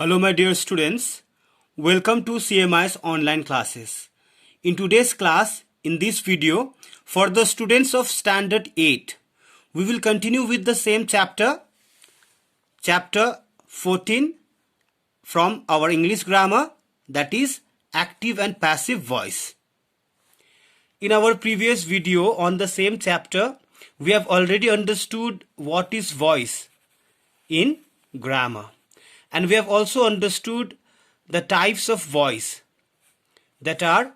Hello my dear students, welcome to CMI's online classes. In today's class, in this video, for the students of Standard 8, we will continue with the same chapter 14 from our English grammar, that is active and passive voice. In our previous video on the same chapter, we have already understood what is voice in grammar. And we have also understood the types of voice that are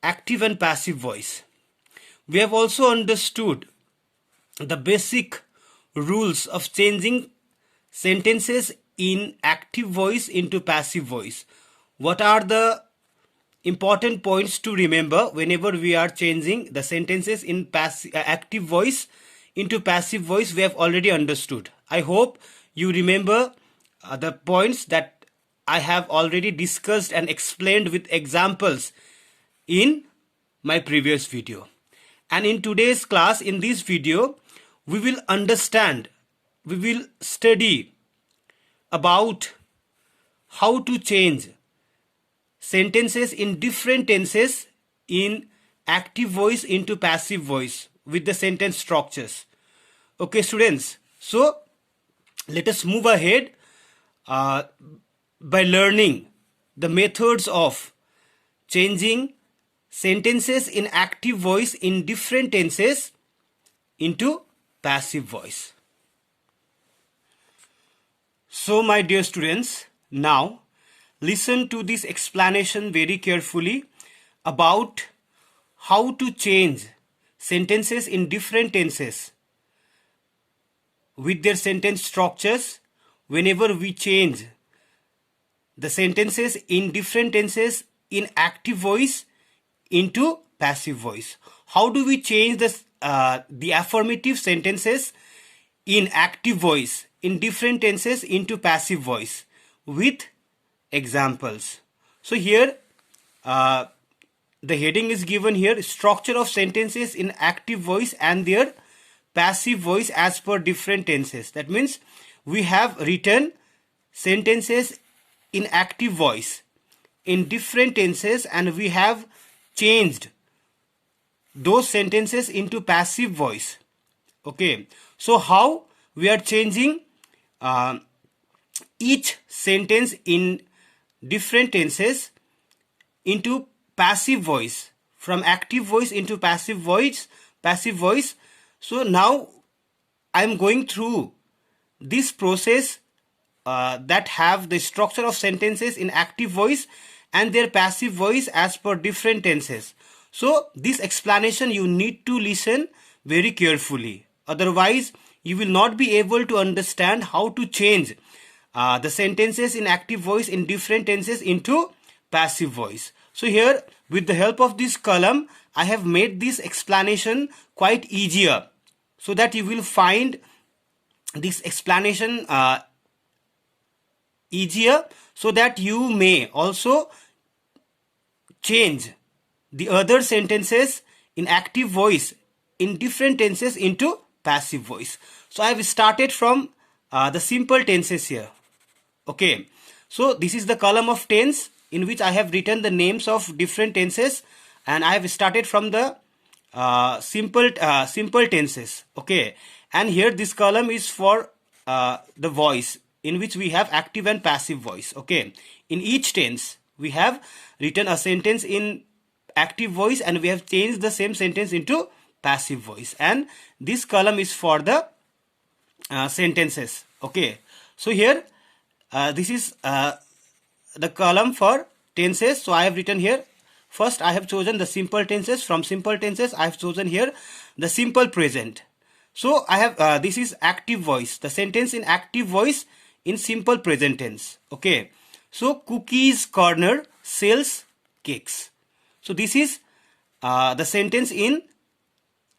active and passive voice. We have also understood the basic rules of changing sentences in active voice into passive voice. What are the important points to remember whenever we are changing the sentences in active voice into passive voice? We have already understood. I hope you remember the points that I have already discussed and explained with examples in my previous video. And in today's class, in this video, we will study about how to change sentences in different tenses in active voice into passive voice with the sentence structures. Okay, students, so let us move ahead by learning the methods of changing sentences in active voice in different tenses into passive voice. So my dear students, now listen to this explanation very carefully about how to change sentences in different tenses with their sentence structures whenever we change the sentences in different tenses in active voice into passive voice. How do we change the affirmative sentences in active voice in different tenses into passive voice with examples? So here the heading is given here: structure of sentences in active voice and their passive voice as per different tenses. That means we have written sentences in active voice in different tenses and we have changed those sentences into passive voice. Okay, so how we are changing each sentence in different tenses into passive voice, from active voice into passive voice. So now I am going through this process that have the structure of sentences in active voice and their passive voice as per different tenses. So this explanation you need to listen very carefully, otherwise you will not be able to understand how to change the sentences in active voice in different tenses into passive voice. So here, with the help of this column, I have made this explanation quite easier so that you will find this explanation easier, so that you may also change the other sentences in active voice in different tenses into passive voice. So I have started from the simple tenses here. Okay, so this is the column of tense in which I have written the names of different tenses, and I have started from the simple tenses. Okay, and here this column is for the voice in which we have active and passive voice. Okay, in each tense we have written a sentence in active voice and we have changed the same sentence into passive voice, and this column is for the sentences. Okay, so here this is the column for tenses. So I have written here, first I have chosen the simple tenses. From simple tenses I have chosen here the simple present. So I have this is active voice, the sentence in active voice in simple present tense. Okay, so Cookies Corner sells cakes. So this is the sentence in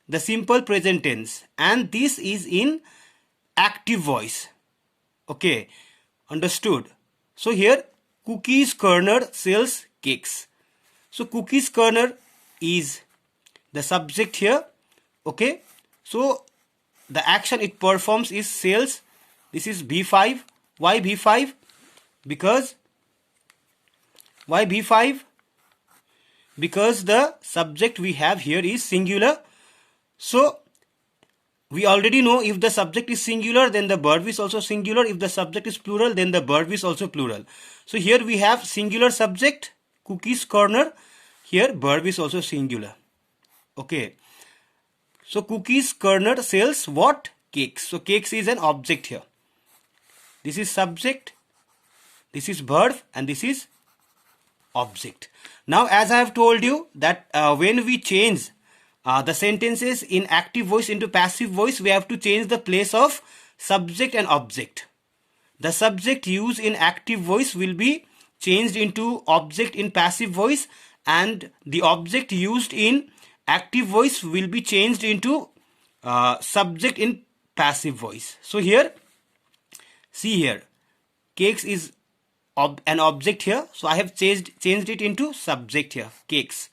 the simple present tense, and this is in active voice. Okay, understood? So here Cookies Corner sells cakes. So Cookies Corner is the subject here. Okay, so the action it performs is sells. This is B5. Why B5? Because why B5? Because the subject we have here is singular. So we already know if the subject is singular, then the verb is also singular. If the subject is plural, then the verb is also plural. So here we have singular subject, Cookies Corner. Here verb is also singular. Okay. So Cookies Corner sells what? Cakes. So cakes is an object here. This is subject, this is verb, and this is object. Now, as I have told you that when we change the sentences in active voice into passive voice, we have to change the place of subject and object. The subject used in active voice will be changed into object in passive voice, and the object used in active voice will be changed into subject in passive voice. So here, see here, cakes is an object here, so I have changed it into subject here, cakes,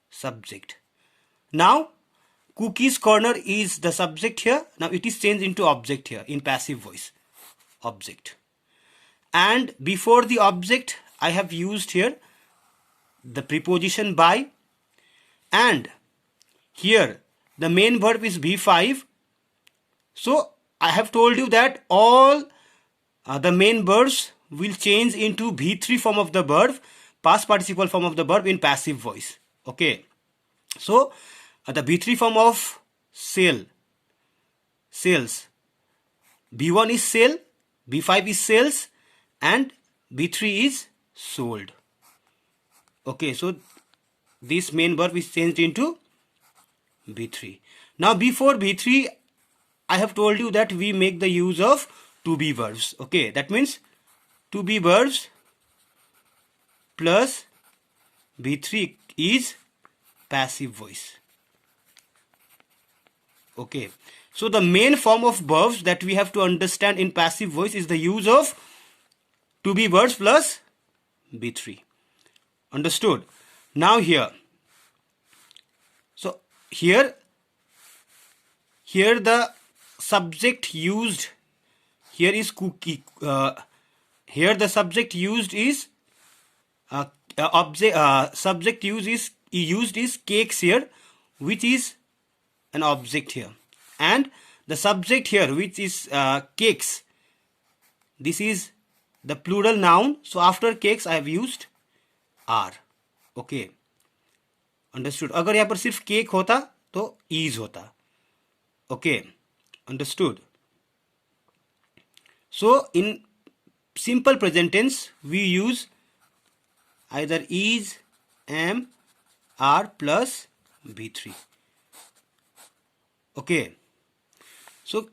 subject. Now Cookies Corner is the subject here. Now it is changed into object here in passive voice, object. And before the object I have used here the preposition by, and here the main verb is B5. So I have told you that all the main verbs will change into V3 form of the verb, past participle form of the verb in passive voice. Okay. So the V3 form of sell, sales. B1 is sell, B5 is sales, and B3 is sold. Okay, so this main verb is changed into B3. Now before B3, I have told you that we make the use of to be verbs. Okay, that means to be verbs plus B3 is passive voice. Okay, so the main form of verbs that we have to understand in passive voice is the use of to be verbs plus B3. Understood? Now here, so here the subject used here is cookie. Here the subject used is subject used is cakes here, which is an object here, and the subject here, which is cakes, this is the plural noun. So after cakes I have used are. Okay, understood? अगर यहाँ पर सिर्फ cake होता तो is होता. Okay, understood? So in simple present tense we use either is, am, are plus B3. Okay, so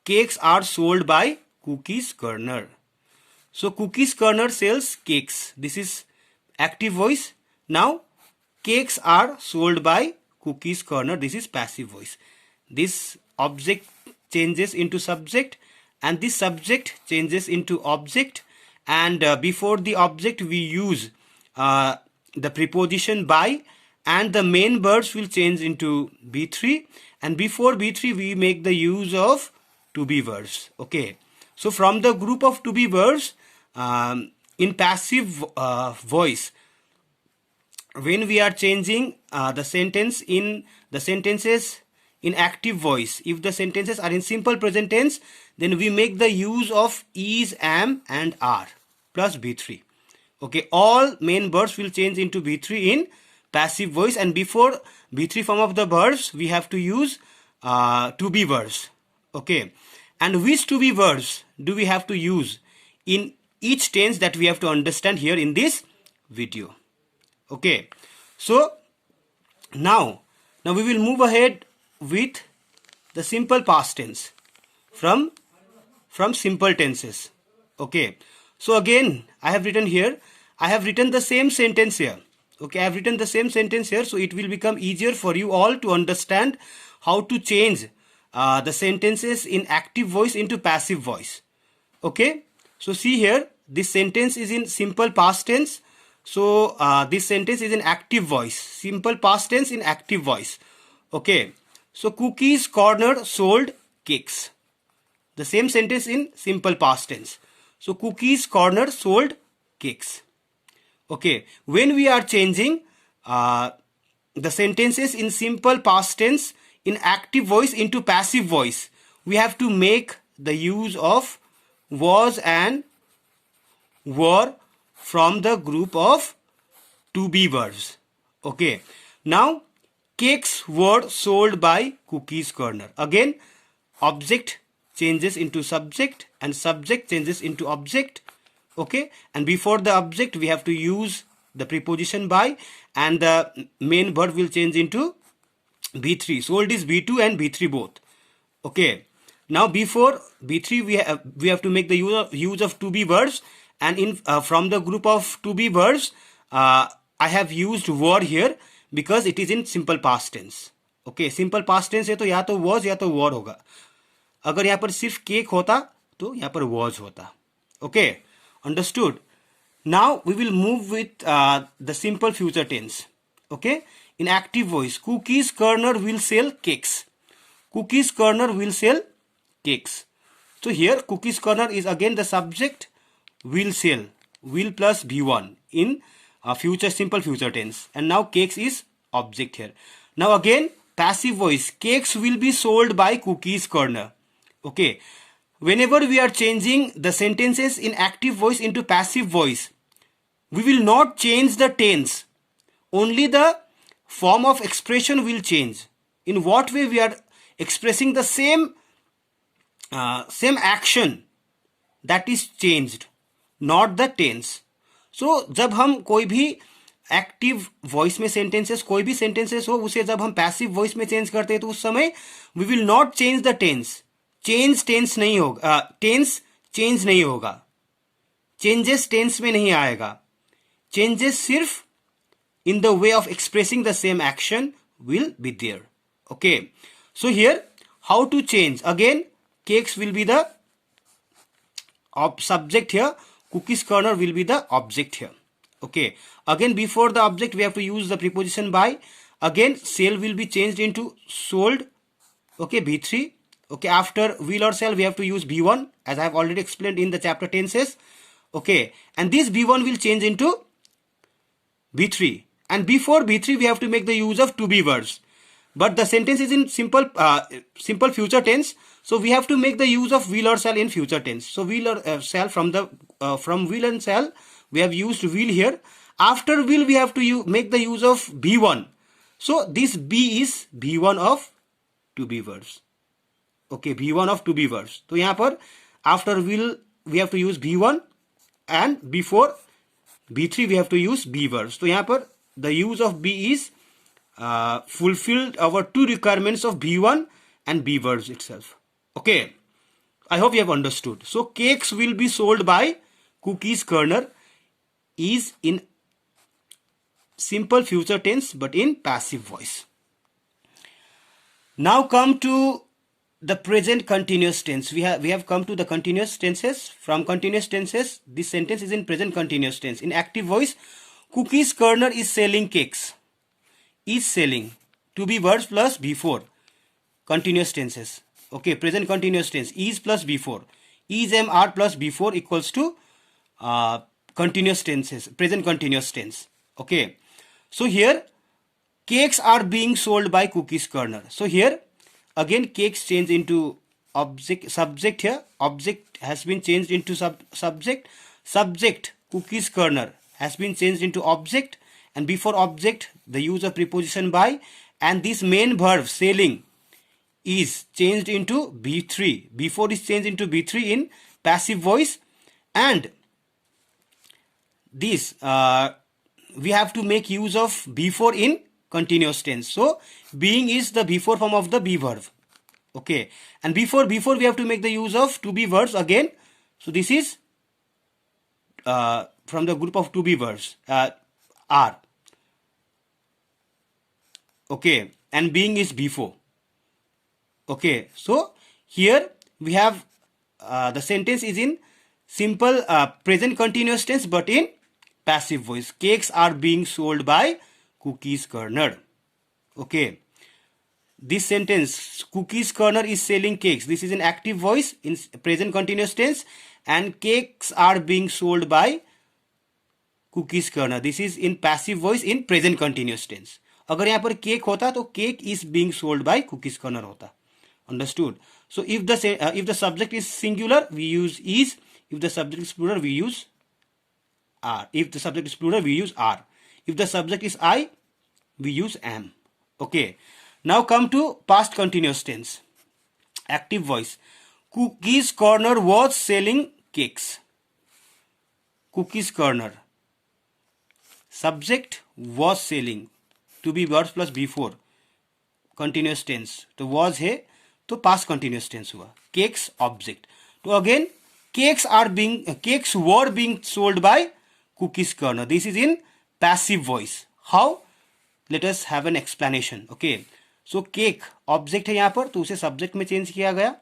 cakes are sold by Cookies Corner. So Cookies Corner sells cakes. This is active voice. Now cakes are sold by Cookies Corner. This is passive voice. This object changes into subject, and this subject changes into object, and before the object we use the preposition by, and the main verbs will change into B3, and before B3 we make the use of to be verbs. Okay, so from the group of to be verbs in passive voice, when we are changing the sentence in the sentences in active voice, if the sentences are in simple present tense, then we make the use of is, am, and are plus B3. Okay, all main verbs will change into B3 in passive voice, and before B3 form of the verbs we have to use to be verbs. Okay, and which to be verbs do we have to use in each tense that we have to understand here in this video. Okay, so now we will move ahead with the simple past tense from simple tenses. Okay, so again I have written here, I have written the same sentence here. Okay, I have written the same sentence here, so it will become easier for you all to understand how to change the sentences in active voice into passive voice. Okay, so see here, this sentence is in simple past tense. So this sentence is in active voice, simple past tense in active voice. Okay, so Cookies Corner sold cakes. The same sentence in simple past tense. So Cookies Corner sold cakes. Okay, when we are changing the sentences in simple past tense in active voice into passive voice, we have to make the use of was and were from the group of to be verbs. Okay, now cakes were sold by Cookies Corner. Again, object changes into subject and subject changes into object. Okay, and before the object we have to use the preposition by, and the main verb will change into B3. Sold is B2 and B3 both. Okay, now before B3 we have to make the use of to be verbs, and in from the group of to be verbs I have used were here because it is in simple past tense. Okay, simple past tense है तो या तो was या तो were होगा. अगर यहाँ पर सिर्फ केक होता तो यहाँ पर was होता. Okay, understood. Now we will move with the simple future tense. Okay, in active voice, Cookies Corner will sell cakes. Cookies Corner will sell cakes. So here Cookies Corner is again the subject, will sell, will plus B1 in future simple future tense, and now cakes is object here. Now again passive voice, cakes will be sold by Cookies Corner. Okay, whenever we are changing the sentences in active voice into passive voice, we will not change the tense, only the form of expression will change. In what way we are expressing the same action, that is changed, not the tense. So जब हम कोई भी active voice में sentences, कोई भी sentences हो, उसे जब हम पैसिव वॉइस में चेंज करते हैं तो उस समय we will not change the tense. Tense नहीं होगा, टेंस चेंज नहीं होगा, चेंजेस टेंस में नहीं आएगा. चेंजेस सिर्फ in the way of expressing the same action will be there. Okay, so here how to change? Again, cakes will be the subject here, Cookies Corner will be the object here. Okay, again before the object we have to use the preposition by. Again sell will be changed into sold. Okay, B3. Okay, after will or sell we have to use B1, as I have already explained in the chapter tenses. Okay, and this B1 will change into B3, and before B3 we have to make the use of to be verbs, but the sentence is in simple future tense, so we have to make the use of will or shall in future tense. So will or shall, from will and shall we have used will here. After will we have to make the use of B1, so this B is B1 of to be verbs. Okay, B1 of to be verbs. So यहाँ पर after will we have to use B1, and before B3 we have to use B verbs. So यहाँ पर the use of B is fulfilled our two requirements of B1 and B verbs itself. Okay, I hope you have understood. So cakes will be sold by Cookies Corner is in simple future tense but in passive voice. Now come to the present continuous tense. We have come to the continuous tenses. From continuous tenses, this sentence is in present continuous tense. In active voice, Cookies Corner is selling cakes. Is selling, to be verbs plus before, continuous tenses. Okay, present continuous tense, is plus before, is am are plus before equals to continuous tenses, present continuous tense. Okay, so here cakes are being sold by Cookies Corner. So here again cakes change into subject here, object has been changed into subject, Cookies Corner has been changed into object, and before object the use of preposition by, and this main verb selling is changed into B3. Before is changed into B3 in passive voice, and this we have to make use of before in continuous tense. So being is the before form of the be verb. Okay, and before we have to make the use of to be verbs again. So this is from the group of to be verbs, are. Okay, and being is before. Okay, so here we have the sentence is in simple present continuous tense but in passive voice. Cakes are being sold by Cookies Corner. Okay, this sentence, Cookies Corner is selling cakes, this is in active voice in present continuous tense, and cakes are being sold by cookies corner. This is in passive voice in present continuous tense. अगर यहाँ पर cake होता तो cake is being sold by cookies corner होता. Understood? So if the subject is singular, we use is. If the subject is plural, we use are. If the subject is plural, we use are. If the subject is I, we use am. Okay. Now come to past continuous tense. Active voice. Cookies corner was selling cakes. Cookies corner. Subject was selling. To be verbs plus before. Continuous tense. तो was है तो past continuous tense हुआ. Cakes object. तो again cakes were being sold by cookies corner. This is in passive voice. How? Let us have an explanation. Okay. So cake object है यहाँ पर तो उसे subject में change किया गया.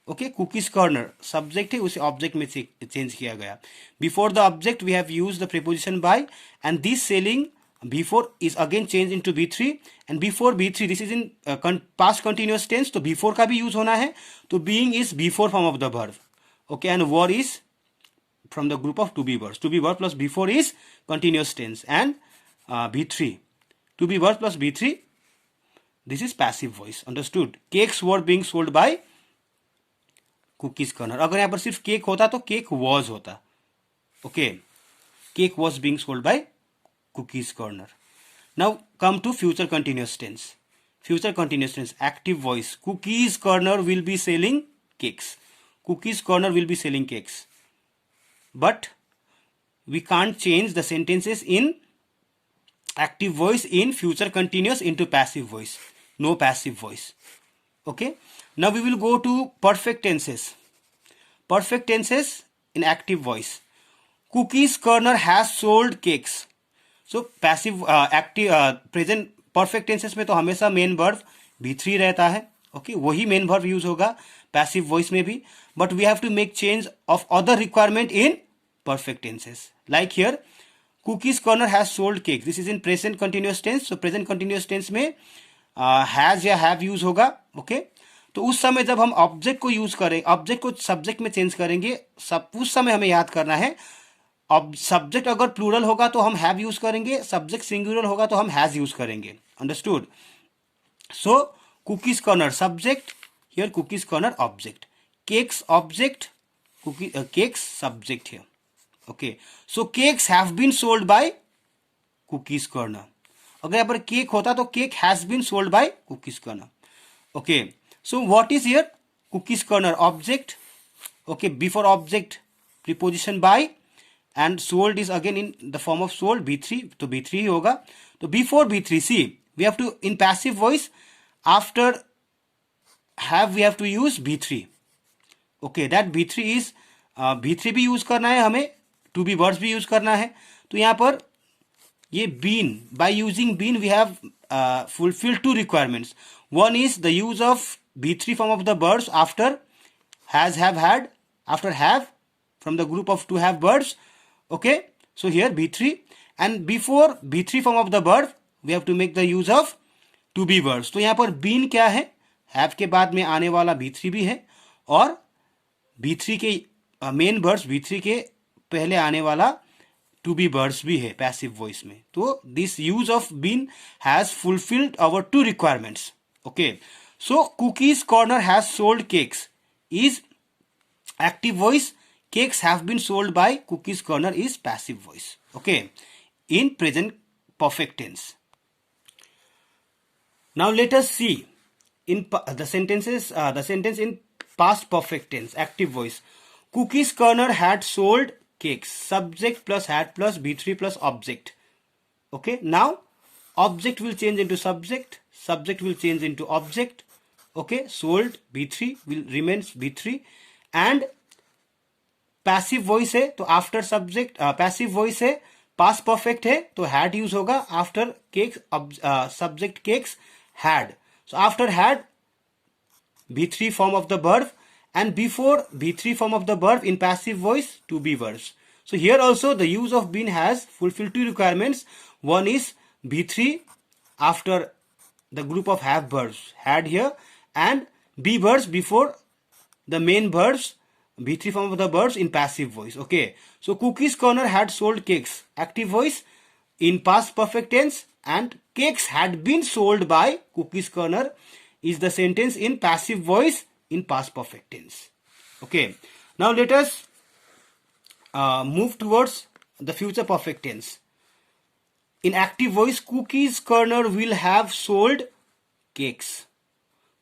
Okay. Cookies corner subject है उसे object में change किया गया. Before the object we have used the preposition by, and this selling before is again changed into B3, and before B3 this is in past continuous tense तो before का भी use होना है तो being is before form of the verb. Okay. And were is from the group of to be verbs. To be verb plus before is continuous tense, and B3. To be verb plus B3, this is passive voice. Understood? Cakes were being sold by cookies corner. अगर यहाँ पर सिर्फ cake होता तो cake was होता. Okay. Cake was being sold by cookies corner. Now come to future continuous tense. Future continuous tense. Active voice. Cookies corner will be selling cakes. Cookies corner will be selling cakes. But we can't change the sentences in active voice in future continuous into passive voice. No passive voice. Okay. Now we will go to perfect tenses. Perfect tenses in active voice. Cookies corner has sold cakes. So passive active present perfect tenses में तो हमेशा main verb B3 रहता है. Okay, वही main verb use होगा passive voice में भी. But we have to make change of other requirement in perfect tenses. Like here, cookies corner has sold cake. This is in present continuous tense. So present continuous tense में has या have use होगा. Okay, तो उस समय जब हम object को use करें, ऑब्जेक्ट को सब्जेक्ट में चेंज करेंगे, उस समय हमें याद करना है सब्जेक्ट अगर प्लूरल होगा तो हम हैव यूज करेंगे, सब्जेक्ट सिंगुलर होगा तो हम हैज यूज करेंगे. Understood? So cookies corner subject, here cookies corner object, cakes object, cakes subject here. Okay, so cakes have been sold by cookies corner. अगर यहाँ पर केक होता तो cake has been sold by cookies corner. Okay, so what is here cookies corner object. Okay, before object preposition by, and sold is again in the form of sold, B3, तो B3 ही होगा. तो before B3, see, we have to, in passive voice, after have we have to use B3. Okay, that B3 is, B3 भी use करना है हमें, to be verbs भी use करना है. तो यहाँ पर ये been, by using been we have fulfilled two requirements. One is the use of B3 form of the verbs after has, have, had, after have from the group of to have verbs. Okay, so here B3, and before B3 form of the verb we have to make the use of to be verbs. तो यहाँ पर been क्या है, have के बाद में आने वाला B3 भी है, और B3 के मेन verbs B3 के पहले आने वाला to be verbs भी है passive voice में. तो this use of been has fulfilled our two requirements. Okay, so cookies corner has sold cakes is active voice. Cakes have been sold by cookies corner is passive voice. Okay, in present perfect tense. Now let us see in the sentences, the sentence in past perfect tense, active voice. Cookies corner had sold cakes. Subject plus had plus B3 plus object. Okay, now object will change into subject. Subject will change into object. Okay, sold B3 will remains B3, and passive voice है तो after subject, passive voice है past perfect है तो had use होगा after cakes, subject cakes had. So after had B3 form of the verb, and before B3 form of the verb in passive voice to be verbs. So here also the use of been has fulfilled two requirements. One is B3 after the group of have verbs had here, and be verbs before the main verbs B3 form of the verbs in passive voice. Okay, so Cookie's Corner had sold cakes, active voice in past perfect tense, and cakes had been sold by Cookie's Corner is the sentence in passive voice in past perfect tense. Okay, now let us move towards the future perfect tense. In active voice, Cookie's Corner will have sold cakes.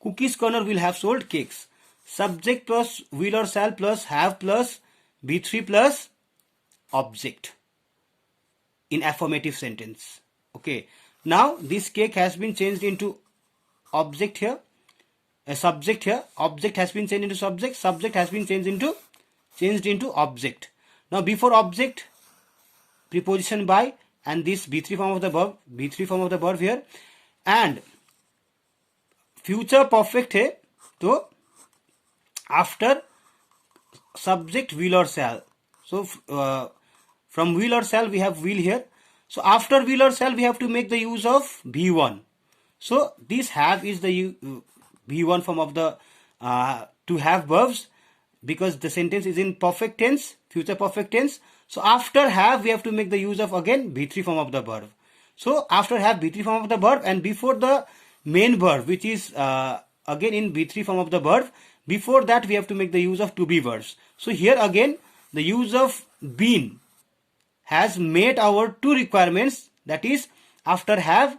Cookie's Corner will have sold cakes. Subject plus will or shall plus have plus B3 plus object in affirmative sentence. Okay. Now this cake has been changed into object here. A subject here. Object has been changed into subject. Subject has been changed into object. Now before object, preposition by, and this B3 form of the verb. B3 form of the verb here, and future perfect है तो after subject will or shall. So from will or shall we have will here. So after will or shall we have to make the use of V1. So this have is the V1 form of the to have verbs, because the sentence is in perfect tense, future perfect tense. So after have we have to make the use of again B3 form of the verb. So after have B3 form of the verb, and before the main verb, which is again in B3 form of the verb, before that we have to make the use of to be verbs. So here again the use of been has met our two requirements, that is after have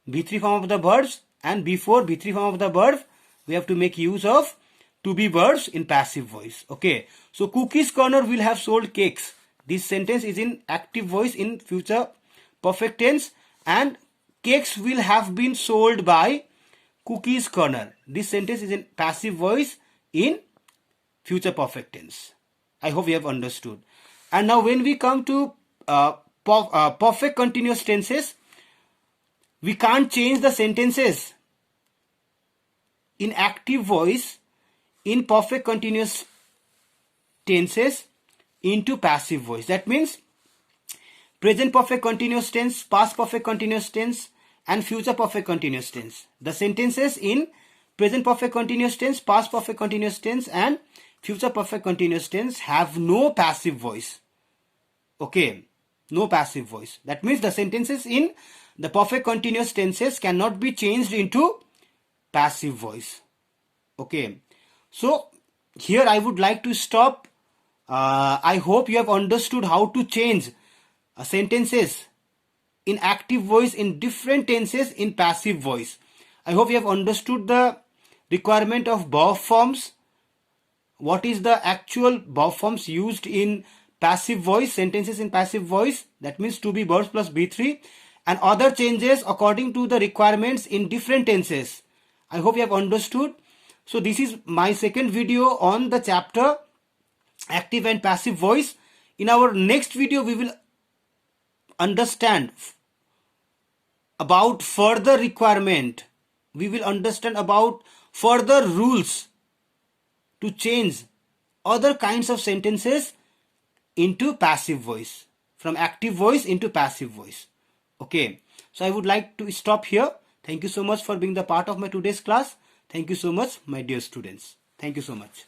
B3 form of the verbs, and before B3 form of the verb we have to make use of to be verbs in passive voice. Okay, so Cookie's Corner will have sold cakes. This sentence is in active voice in future perfect tense, and cakes will have been sold by Cookie's Corner. This sentence is in passive voice in future perfect tense. I hope you have understood. And now when we come to perfect continuous tenses, we can't change the sentences in active voice in perfect continuous tenses into passive voice. That means present perfect continuous tense, past perfect continuous tense, and future perfect continuous tense. The sentences in present perfect continuous tense, past perfect continuous tense, and future perfect continuous tense have no passive voice. Okay, no passive voice. That means the sentences in the perfect continuous tenses cannot be changed into passive voice. Okay, so here I would like to stop. I hope you have understood how to change sentences in active voice in different tenses in passive voice. I hope you have understood the requirement of verb forms. What is the actual verb forms used in passive voice, sentences in passive voice? That means to be verbs plus B3, and other changes according to the requirements in different tenses. I hope you have understood. So this is my second video on the chapter active and passive voice. In our next video we will understand about further requirement. We will understand about further rules to change other kinds of sentences into passive voice, from active voice into passive voice. Okay, so I would like to stop here. Thank you so much for being the part of my today's class. Thank you so much, my dear students. Thank you so much.